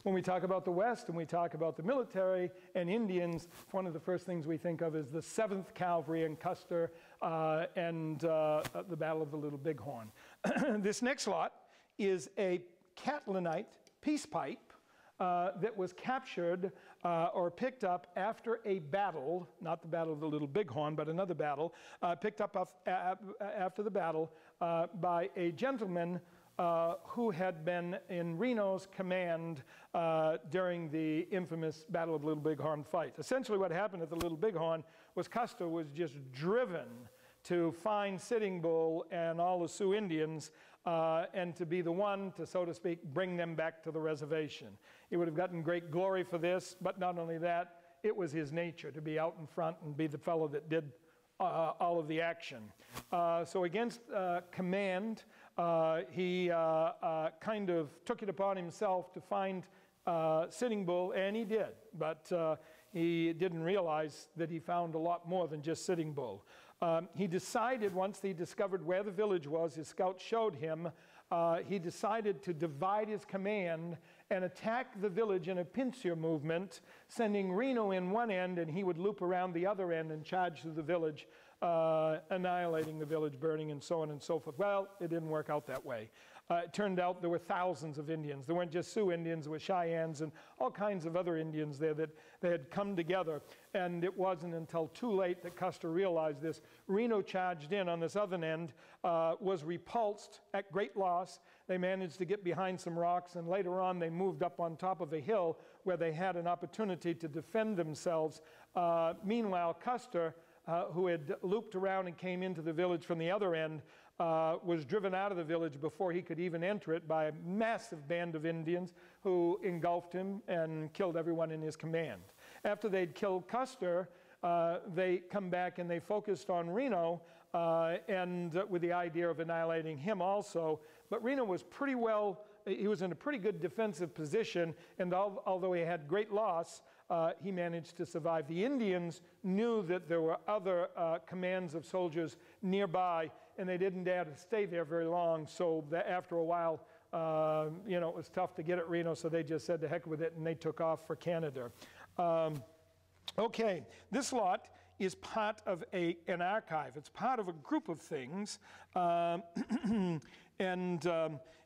When we talk about the West and we talk about the military and Indians, one of the first things we think of is the 7th Calvary in Custer and the Battle of the Little Bighorn. This next lot is a Catalanite peace pipe that was captured or picked up after a battle, not the Battle of the Little Bighorn, but another battle, picked up after the battle by a gentleman who had been in Reno's command during the infamous Battle of Little Bighorn fight. Essentially what happened at the Little Bighorn was Custer was just driven to find Sitting Bull and all the Sioux Indians and to be the one to, so to speak, bring them back to the reservation. He would have gotten great glory for this, but not only that, it was his nature to be out in front and be the fellow that did all of the action. So against command, he kind of took it upon himself to find Sitting Bull, and he did, but he didn't realize that he found a lot more than just Sitting Bull. He decided, once he discovered where the village was, his scouts showed him, he decided to divide his command and attack the village in a pincer movement, sending Reno in one end, and he would loop around the other end and charge through the village, annihilating the village, burning, and so on and so forth. Well, it didn't work out that way. It turned out there were thousands of Indians. There weren't just Sioux Indians, there were Cheyennes and all kinds of other Indians there that they had come together. And it wasn't until too late that Custer realized this. Reno charged in on this other end, was repulsed at great loss. They managed to get behind some rocks, and later on they moved up on top of a hill where they had an opportunity to defend themselves. Meanwhile, Custer, who had looped around and came into the village from the other end, was driven out of the village before he could even enter it by a massive band of Indians who engulfed him and killed everyone in his command. After they'd killed Custer, they come back and they focused on Reno and with the idea of annihilating him also. But Reno was pretty well, he was in a pretty good defensive position, and although he had great loss, he managed to survive. The Indians knew that there were other commands of soldiers nearby, and they didn't dare to stay there very long, so that after a while, you know, it was tough to get at Reno, so they just said to heck with it, and they took off for Canada. Okay, this lot is part of an archive. It's part of a group of things, and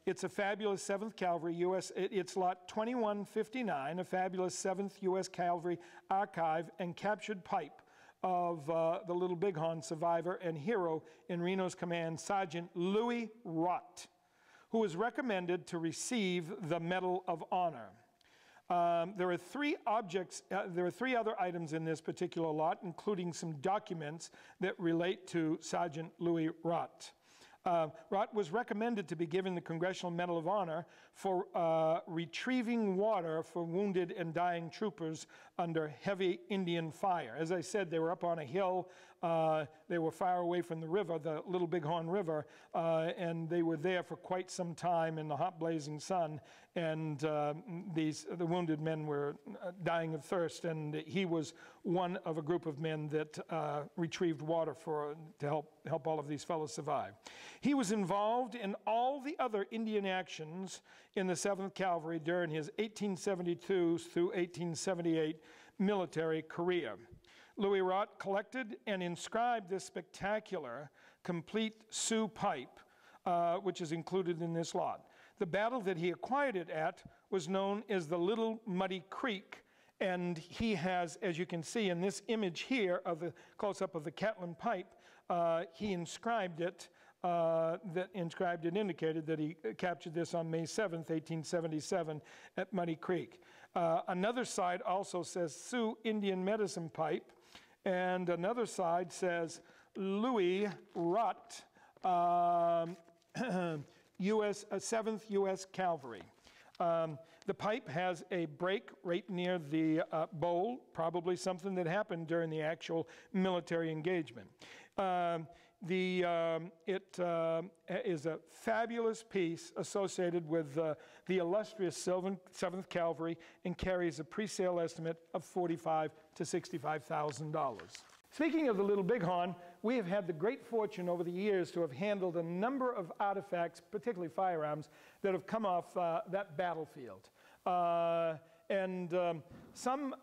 it's a fabulous 7th Calvary US, it's lot 2159, a fabulous 7th US Calvary Archive and captured pipe of the Little Bighorn survivor and hero in Reno's command, Sergeant Louis Rott, who was recommended to receive the Medal of Honor. There are three other items in this particular lot, including some documents that relate to Sergeant Louis Rott. Rott was recommended to be given the Congressional Medal of Honor for retrieving water for wounded and dying troopers under heavy Indian fire. As I said, they were up on a hill. They were far away from the river, the Little Bighorn River, and they were there for quite some time in the hot blazing sun, and the wounded men were dying of thirst, and he was one of a group of men that retrieved water to help all of these fellows survive. He was involved in all the other Indian actions in the 7th Cavalry during his 1872 through 1878 military career. Louis Rott collected and inscribed this spectacular, complete Sioux pipe, which is included in this lot. The battle that he acquired it at was known as the Little Muddy Creek, and he has, as you can see in this image here of the close-up of the Catalan pipe, he inscribed it. Indicated that he captured this on May 7th, 1877 at Muddy Creek. Another side also says Sioux Indian Medicine Pipe, and another side says Louis Rott, 7th U.S. Cavalry. The pipe has a break right near the bowl, probably something that happened during the actual military engagement. It is a fabulous piece associated with the illustrious 7th Cavalry and carries a pre-sale estimate of $45,000 to $65,000. Speaking of the Little Bighorn, we have had the great fortune over the years to have handled a number of artifacts, particularly firearms, that have come off that battlefield. Some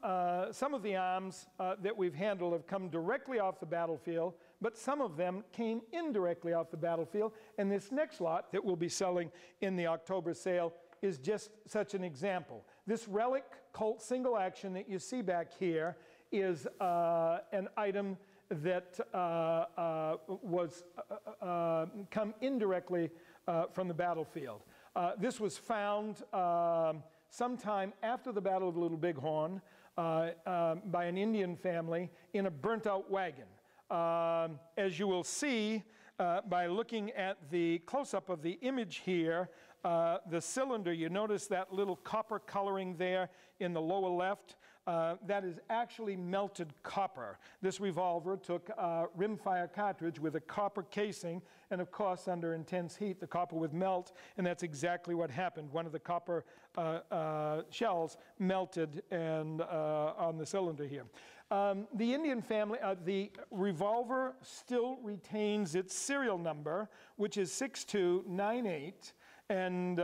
of the arms that we've handled have come directly off the battlefield, but some of them came indirectly off the battlefield. And this next lot that we'll be selling in the October sale is just such an example. This relic Colt single action that you see back here is an item that was come indirectly from the battlefield. This was found sometime after the Battle of Little Bighorn by an Indian family in a burnt-out wagon. As you will see by looking at the close-up of the image here, the cylinder, you notice that little copper coloring there in the lower left. That is actually melted copper. This revolver took a rimfire cartridge with a copper casing, and of course, under intense heat, the copper would melt, and that's exactly what happened. One of the copper shells melted and on the cylinder here. The Indian family, the revolver still retains its serial number, which is 6298, and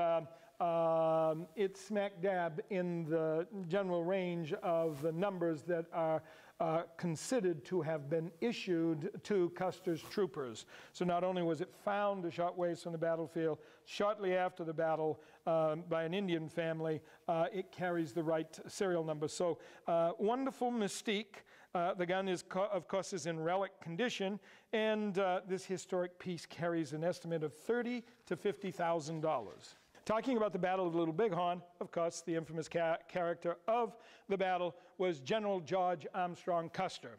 it's smack dab in the general range of the numbers that are considered to have been issued to Custer's troopers. So not only was it found a short ways from the battlefield, shortly after the battle by an Indian family, it carries the right serial number. So wonderful mystique. The gun is, of course, is in relic condition, and this historic piece carries an estimate of $30,000 to $50,000. Talking about the Battle of Little Bighorn, of course, the infamous character of the battle was General George Armstrong Custer.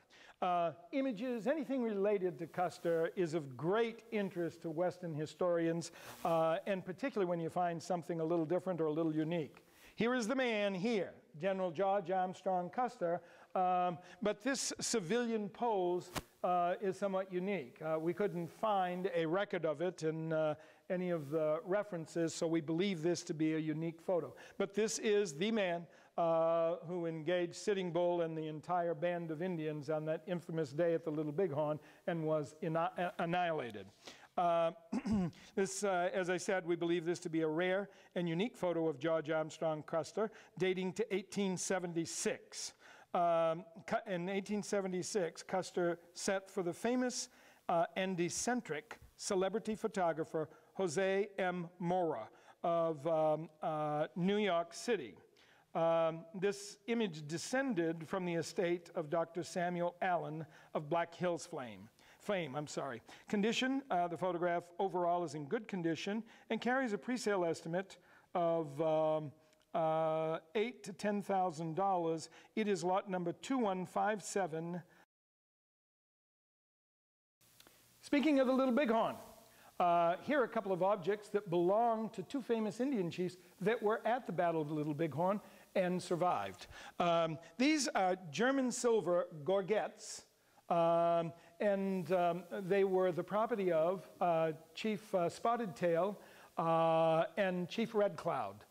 Images, anything related to Custer is of great interest to Western historians, and particularly when you find something a little different or a little unique. Here is the man here, General George Armstrong Custer, but this civilian pose is somewhat unique. We couldn't find a record of it in any of the references, so we believe this to be a unique photo. But this is the man who engaged Sitting Bull and the entire band of Indians on that infamous day at the Little Bighorn and was annihilated. This, as I said, we believe this to be a rare and unique photo of George Armstrong Custer, dating to 1876. In 1876, Custer set for the famous and eccentric celebrity photographer Jose M. Mora of New York City. This image descended from the estate of Dr. Samuel Allen of Black Hills fame. Condition, the photograph overall is in good condition and carries a pre-sale estimate of $8,000 to $10,000. It is lot number 2157. Speaking of the Little Bighorn, here are a couple of objects that belong to two famous Indian chiefs that were at the Battle of the Little Bighorn and survived. These are German silver gorgets, and they were the property of Chief Spotted Tail and Chief Red Cloud,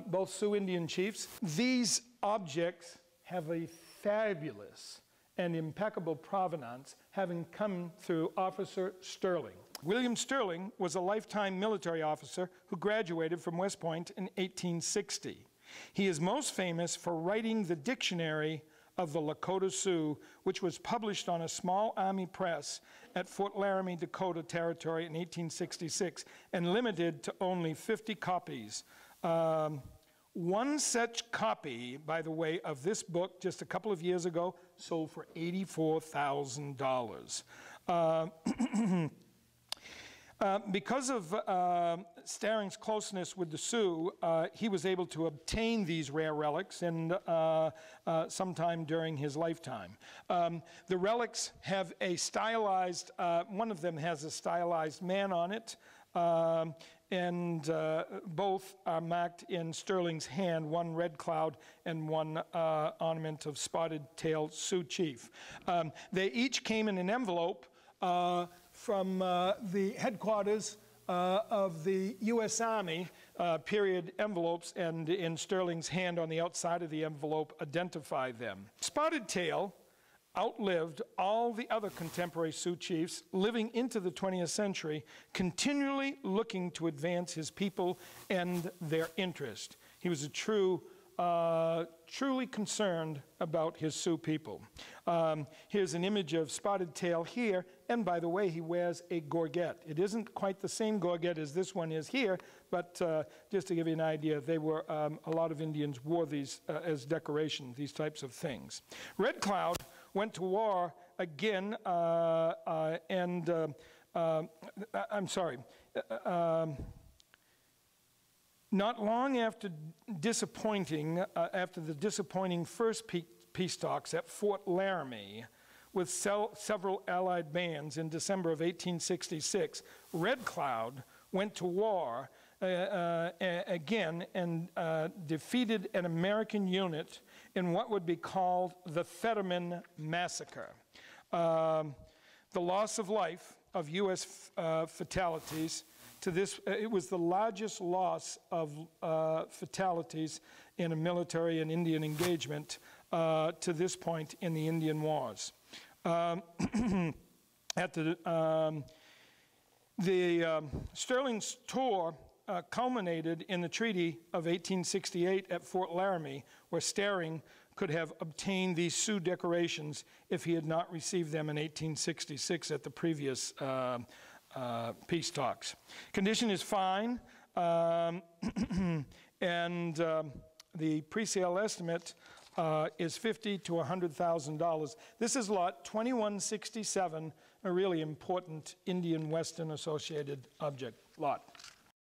both Sioux Indian chiefs. These objects have a fabulous and impeccable provenance, having come through Officer Sterling. William Sterling was a lifetime military officer who graduated from West Point in 1860. He is most famous for writing the dictionary of the Lakota Sioux, which was published on a small army press at Fort Laramie, Dakota Territory in 1866, and limited to only 50 copies. One such copy, by the way, of this book just a couple of years ago sold for $84,000. Because of Staring's closeness with the Sioux, he was able to obtain these rare relics and sometime during his lifetime. The relics have a stylized, one of them has a stylized man on it, and both are marked in Sterling's hand, one Red Cloud and one ornament of Spotted Tail Sioux Chief. They each came in an envelope from the headquarters of the US Army, period envelopes, and in Sterling's hand on the outside of the envelope identify them. Spotted Tail outlived all the other contemporary Sioux chiefs, living into the 20th century, continually looking to advance his people and their interest. He was a truly concerned about his Sioux people. Here's an image of Spotted Tail here, and by the way, he wears a gorget. It isn't quite the same gorget as this one is here, but just to give you an idea, they were, a lot of Indians wore these as decoration, these types of things. Red Cloud went to war again, I'm sorry, not long after the disappointing first peace talks at Fort Laramie with several Allied bands in December of 1866, Red Cloud went to war again and defeated an American unit in what would be called the Fetterman Massacre. The loss of life of U.S. fatalities to this, it was the largest loss of fatalities in a military and Indian engagement to this point in the Indian Wars. At the Sterling's tour culminated in the Treaty of 1868 at Fort Laramie, where Sterling could have obtained these Sioux decorations if he had not received them in 1866 at the previous peace talks. Condition is fine, and the pre-sale estimate is $50,000 to $100,000. This is lot 2167, a really important Indian Western associated object lot.